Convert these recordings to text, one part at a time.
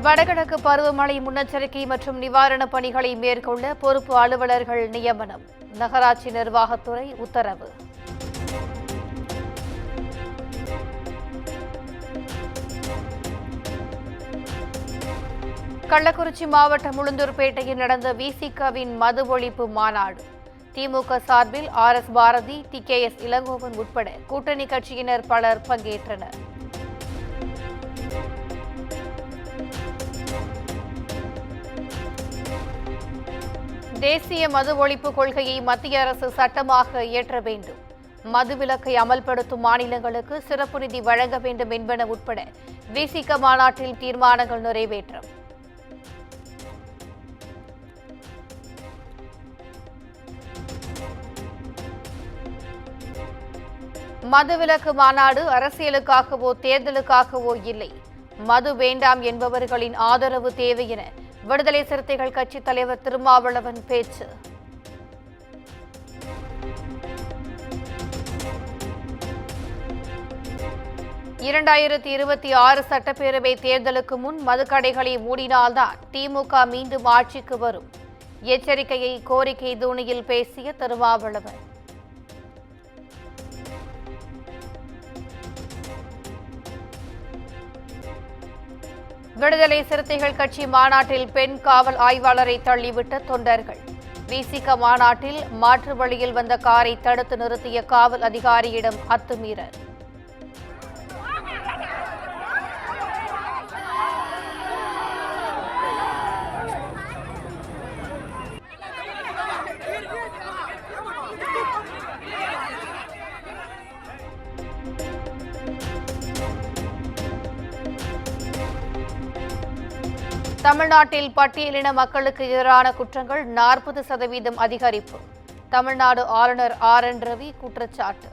வடகிழக்கு பருவமழை முன்னெச்சரிக்கை மற்றும் நிவாரணப் பணிகளை மேற்கொள்ள பொறுப்பு அலுவலர்கள் நியமனம். நகராட்சி நிர்வாகத்துறை உத்தரவு. கள்ளக்குறிச்சி மாவட்டம் உளுந்தூர்பேட்டையில் நடந்த விசிகவின் மது ஒழிப்பு மாநாடு. திமுக சார்பில் RS பாரதி, TKS இளங்கோவன் உட்பட கூட்டணி கட்சியினர் பலர் பங்கேற்றனர். தேசிய மது ஒழிப்பு கொள்கையை மத்திய அரசு சட்டமாக இயற்ற வேண்டும். மதுவிலக்கை அமல்படுத்தும் மாநிலங்களுக்கு சிறப்பு நிதி வழங்க வேண்டும் என்பன உட்பட விசிக மாநாட்டில் தீர்மானங்கள் நிறைவேற்றம். மதுவிலக்கு மாநாடு அரசியலுக்காகவோ தேர்தலுக்காகவோ இல்லை. மது வேண்டாம் என்பவர்களின் ஆதரவு தேவை என விடுதலை சிறுத்தைகள் கட்சித் தலைவர் திருமாவளவன் பேச்சு. (2026) சட்டப்பேரவை தேர்தலுக்கு முன் மதுக்கடைகளை மூடினால்தான் திமுக மீண்டும் ஆட்சிக்கு வரும். எச்சரிக்கையை கோரிக்கை தோணியில் பேசிய திருமாவளவன். விடுதலை சிறுத்தைகள் கட்சி மாநாட்டில் பெண் காவல் ஆய்வாளரை தள்ளிவிட்ட தொண்டர்கள். விசிக மாநாட்டில் மாற்று வழியில் வந்த காரை தடுத்து நிறுத்திய காவல் அதிகாரியிடம் அத்துமீறல். தமிழ்நாட்டில் பட்டியலின மக்களுக்கு எதிரான குற்றங்கள் 40% அதிகரிப்பு. தமிழ்நாடு ஆளுநர் RN ரவி குற்றச்சாட்டு.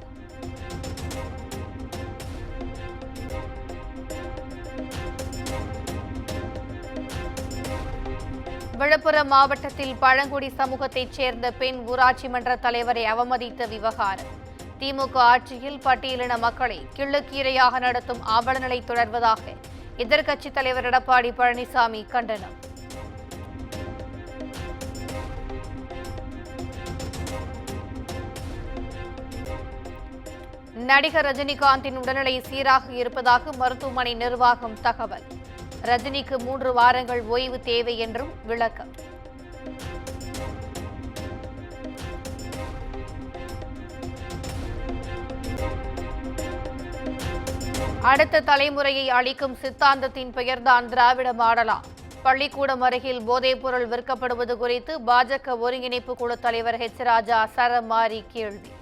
விழுப்புரம் மாவட்டத்தில் பழங்குடி சமூகத்தைச் சேர்ந்த பெண் ஊராட்சி மன்ற தலைவரை அவமதித்த விவகாரம். திமுக ஆட்சியில் பட்டியலின மக்களை கிள்ளுக்கீரையாக நடத்தும் அவலநிலை தொடர்வதாக எதிர்க்கட்சித் தலைவர் எடப்பாடி பழனிசாமி கண்டனம். நடிகர் ரஜினிகாந்தின் உடல்நிலை சீராக இருப்பதாக மருத்துவமனை நிர்வாகம் தகவல். ரஜினிக்கு 3 வாரங்கள் ஓய்வு தேவை என்றும் விளக்கம். அடுத்த தலைமுறையை அளிக்கும் சித்தாந்தத்தின் பெயர்தான் திராவிட மாடலா? பள்ளிக்கூடம் அருகில் போதைப்பொருள் விற்கப்படுவது குறித்து பாஜக ஒருங்கிணைப்பு குழு தலைவர் H. ராஜா சரமாரி கேள்வி.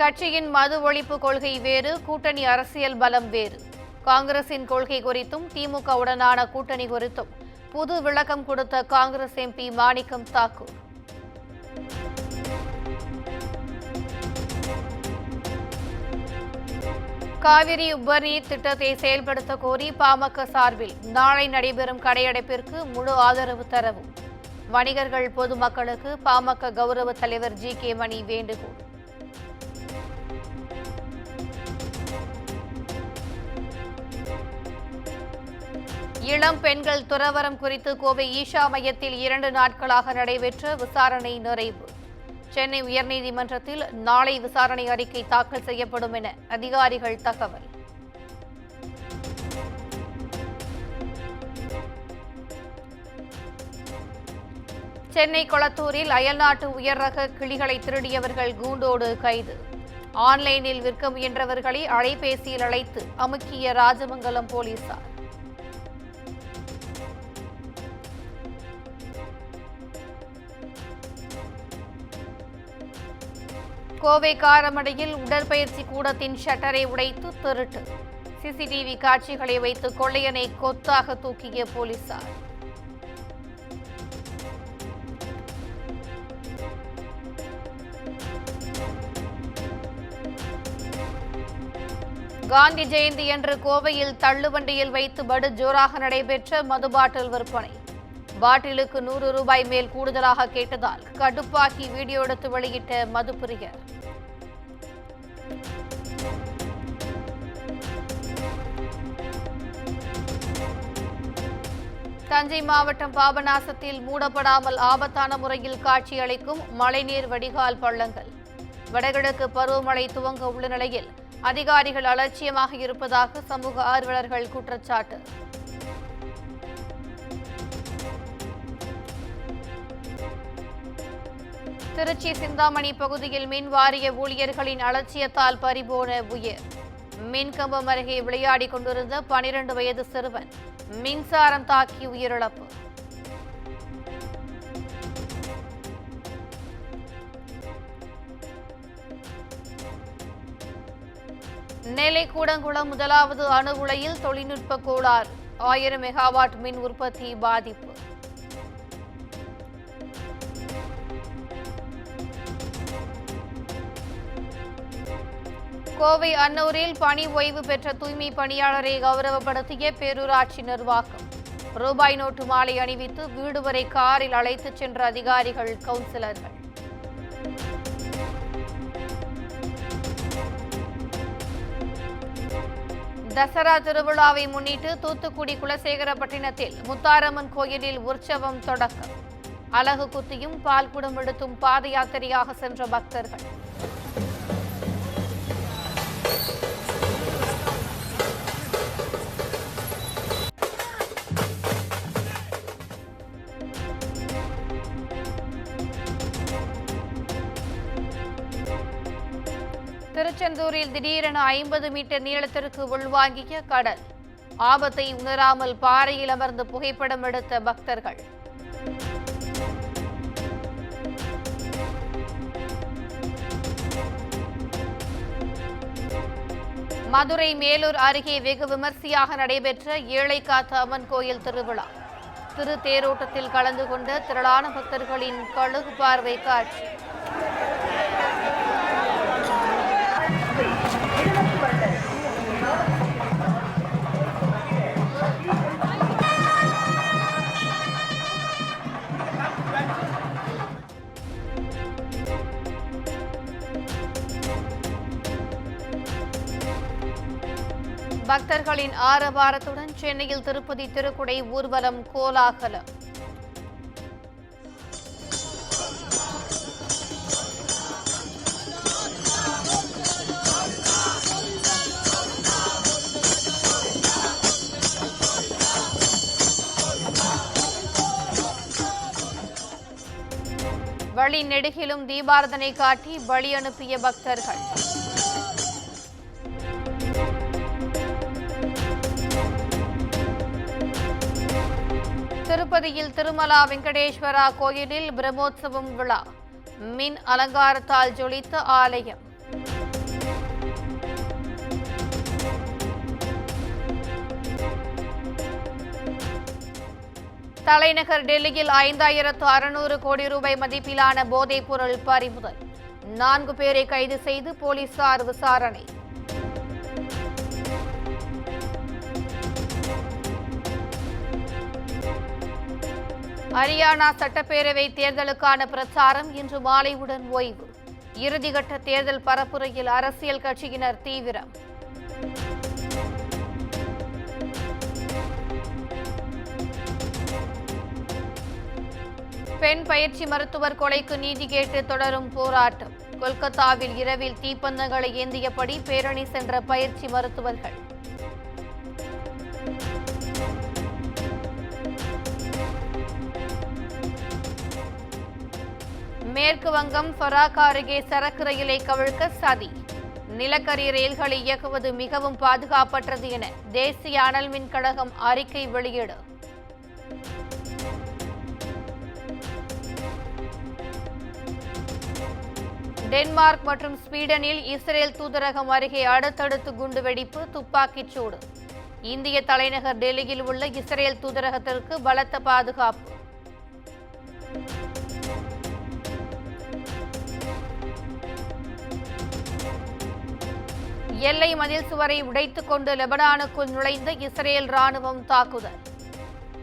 கட்சியின் மது ஒழிப்பு கொள்கை வேறு, கூட்டணி அரசியல் பலம் வேறு. காங்கிரசின் கொள்கை குறித்தும் திமுகவுடனான கூட்டணி குறித்தும் புது விளக்கம் கொடுத்த காங்கிரஸ் MP மாணிக்கம் தாக்கூர். காவிரி உபநீர் திட்டத்தை செயல்படுத்த கோரி பாமக சார்பில் நாளை நடைபெறும் கடையடைப்பிற்கு முழு ஆதரவு தரவும் வணிகர்கள் பொதுமக்களுக்கு பாமக கௌரவ தலைவர் G.K. மணி வேண்டுகோள். இளம் பெண்கள் துறவரம் குறித்து கோவை ஈஷா மையத்தில் 2 நாட்களாக நடைபெற்ற விசாரணை நிறைவு. சென்னை உயர்நீதிமன்றத்தில் நாளை விசாரணை அறிக்கை தாக்கல் செய்யப்படும் என அதிகாரிகள் தகவல். சென்னை கொளத்தூரில் அயல்நாட்டு உயர்ரக கிளிகளை திருடியவர்கள் கூண்டோடு கைது. ஆன்லைனில் விற்க முயன்றவர்களை அலைபேசியில் அழைத்து அமுக்கிய ராஜமங்கலம் போலீசார். கோவை காரமடையில் உடற்பயிற்சி கூடத்தின் ஷட்டரை உடைத்து திருட்டு. CCTV காட்சிகளை வைத்து கொள்ளையனை கொத்தாக தூக்கிய போலீசார். காந்தி ஜெயந்தியன்று கோவையில் தள்ளுவண்டியில் வைத்து படு ஜோராக நடைபெற்ற மது பாட்டில் விற்பனை. பாட்டிலுக்கு 100 ரூபாய் மேல் கூடுதலாக கேட்டதால் கடுப்பாக்கி வீடியோ எடுத்து வெளியிட்ட மதுப்பிரியர். தஞ்சை மாவட்டம் பாபநாசத்தில் மூடப்படாமல் ஆபத்தான முறையில் காட்சியளிக்கும் மழைநீர் வடிகால் பள்ளங்கள். வடகிழக்கு பருவமழை துவங்க உள்ள நிலையில் அதிகாரிகள் அலட்சியமாக இருப்பதாக சமூக ஆர்வலர்கள் குற்றச்சாட்டு. திருச்சி சிந்தாமணி பகுதியில் மின் வாரிய ஊழியர்களின் அலட்சியத்தால் பறிபோன உயிர். மின்கம்பம் அருகே விளையாடிக் கொண்டிருந்த 12 வயது சிறுவன் மின்சாரம் தாக்கி உயிரிழப்பு. நெல்லை கூடங்குளம் முதலாவது அணு உலையில் தொழில்நுட்ப கோளாறு. 1000 மெகாவாட் மின் உற்பத்தி பாதிப்பு. கோவை அன்னூரில் பணி ஓய்வு பெற்ற தூய்மை பணியாளரை கௌரவப்படுத்திய பேரூராட்சி நிர்வாகம். ரூபாய் நோட்டு மாலை அணிவித்து வீடு வரை காரில் அழைத்துச் சென்ற அதிகாரிகள், கவுன்சிலர்கள். தசரா திருவிழாவை முன்னிட்டு தூத்துக்குடி குலசேகரப்பட்டினத்தில் முத்தாரம்மன் கோயிலில் உற்சவம் தொடக்கம். அலகு குத்தியும் பால்குடம் எடுத்தும் பாத யாத்திரையாக சென்ற பக்தர்கள். திருச்செந்தூரில் திடீரென 50 மீட்டர் நீளத்திற்கு உள்வாங்கிய கடல். ஆபத்தை உணராமல் பாறையில் அமர்ந்து புகைப்படம் எடுத்த பக்தர்கள். மதுரை மேலூர் அருகே வெகு விமர்சையாக நடைபெற்ற ஏழைக்காத்த அம்மன் கோயில் திருவிழா. திரு தேரோட்டத்தில் கலந்து கொண்ட திரளான பக்தர்களின் கழுகு பார்வை காட்சி. பக்தர்களின் ஆரவாரத்துடன் சென்னையில் திருப்பதி திருக்குடை ஊர்வலம் கோலாகலம். வழி நெடுகிலும் தீபாரதனை காட்டி பலி அனுப்பிய பக்தர்கள். திருப்பதியில் திருமலா வெங்கடேஸ்வரா கோயிலில் பிரம்மோற்சவம் விழா. மின் அலங்காரத்தால் ஜொலித்த ஆலயம். தலைநகர் டெல்லியில் 5600 கோடி ரூபாய் மதிப்பிலான போதைப் பொருள் பறிமுதல். 4 பேரை கைது செய்து போலீசார் விசாரணை. ஹரியானா சட்டப்பேரவை தேர்தலுக்கான பிரச்சாரம் இன்று மாலையுடன் ஓய்வு. இறுதிக்கட்ட தேர்தல் பரப்புரையில் அரசியல் கட்சியினர் தீவிரம். பெண் பயிற்சி மருத்துவர் கொலைக்கு நீதி கேட்டு தொடரும் போராட்டம். கொல்கத்தாவில் இரவில் தீப்பந்தங்களை ஏந்தியபடி பேரணி சென்ற பயிற்சி மருத்துவர்கள். மேற்கு வங்கம் ஃபராக் அருகே சரக்கு ரயிலை கவிழ்க்க சதி. நிலக்கரி ரயில்களை இயக்குவது மிகவும் பாதுகாப்பற்றது என தேசிய அனல் மின் கழகம் அறிக்கை வெளியீடு. டென்மார்க் மற்றும் ஸ்வீடனில் இஸ்ரேல் தூதரகம் அருகே அடுத்தடுத்து குண்டுவெடிப்பு, துப்பாக்கிச் சூடு. இந்திய தலைநகர் டெல்லியில் உள்ள இஸ்ரேல் தூதரகத்திற்கு பலத்த பாதுகாப்பு. எல்லை மதில் சுவரை உடைத்துக் கொண்டு லெபனானுக்குள் நுழைந்த இஸ்ரேல் ராணுவம் தாக்குதல்.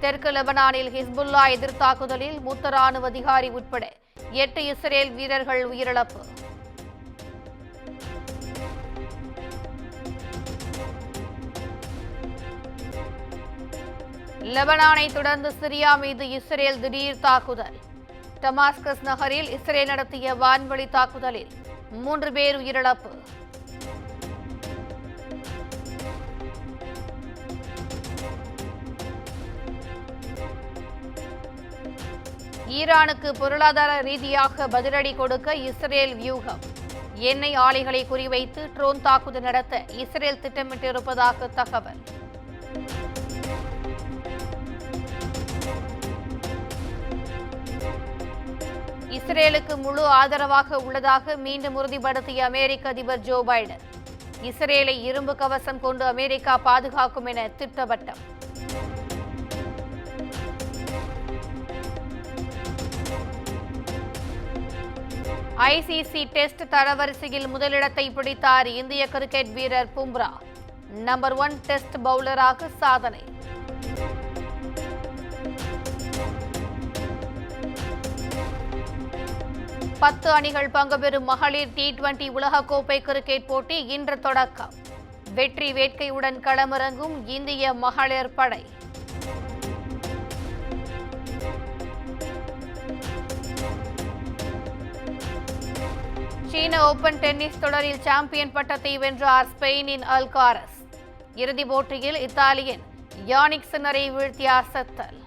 தெற்கு லெபனானில் ஹிஸ்புல்லா எதிர்த்தாக்குதலில் மூத்த ராணுவ அதிகாரி உட்பட 8 இஸ்ரேல் வீரர்கள் உயிரிழப்பு. லெபனானை தொடர்ந்து சிரியா மீது இஸ்ரேல் திடீர் தாக்குதல். டமாஸ்கஸ் நகரில் இஸ்ரேல் நடத்திய வான்வழி தாக்குதலில் 3 பேர் உயிரிழப்பு. ஈரானுக்கு பொருளாதார ரீதியாக பதிலடி கொடுக்க இஸ்ரேல் வியூகம். எண்ணெய் ஆலைகளை குறிவைத்து ட்ரோன் தாக்குதல் நடத்த இஸ்ரேல் திட்டமிட்டிருப்பதாக தகவல். இஸ்ரேலுக்கு முழு ஆதரவாக உள்ளதாக மீண்டும் உறுதிப்படுத்திய அமெரிக்க அதிபர் ஜோ பைடன். இஸ்ரேலை இரும்பு கவசம் கொண்டு அமெரிக்கா பாதுகாக்கும் என திட்டவட்டம். ஐசிசி டெஸ்ட் தரவரிசையில் முதலிடத்தை பிடித்தார் இந்திய கிரிக்கெட் வீரர் பும்ரா. நம்பர் 1 டெஸ்ட் பவுலராக சாதனை. பத்து அணிகள் பங்குபெறும் மகளிர் T20 உலகக்கோப்பை கிரிக்கெட் போட்டி இன்று தொடக்கம். வெற்றி வேட்கையுடன் களமிறங்கும் இந்திய மகளிர் படை. சீன ஓபன் டென்னிஸ் தொடரில் சாம்பியன் பட்டத்தை வென்றார் ஸ்பெயினின் அல்காரஸ். இறுதிப் போட்டியில் இத்தாலியன் யானிக் சின்னரை வீழ்த்தியார் செத்தல்.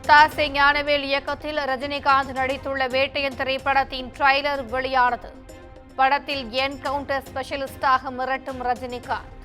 தாசே ஞானவேல் இயக்கத்தில் ரஜினிகாந்த் நடித்துள்ள வேட்டையன் திரைப்படத்தின் ட்ரைலர் வெளியானது. படத்தில் என்கவுண்டர் ஸ்பெஷலிஸ்டாக மிரட்டும் ரஜினிகாந்த்.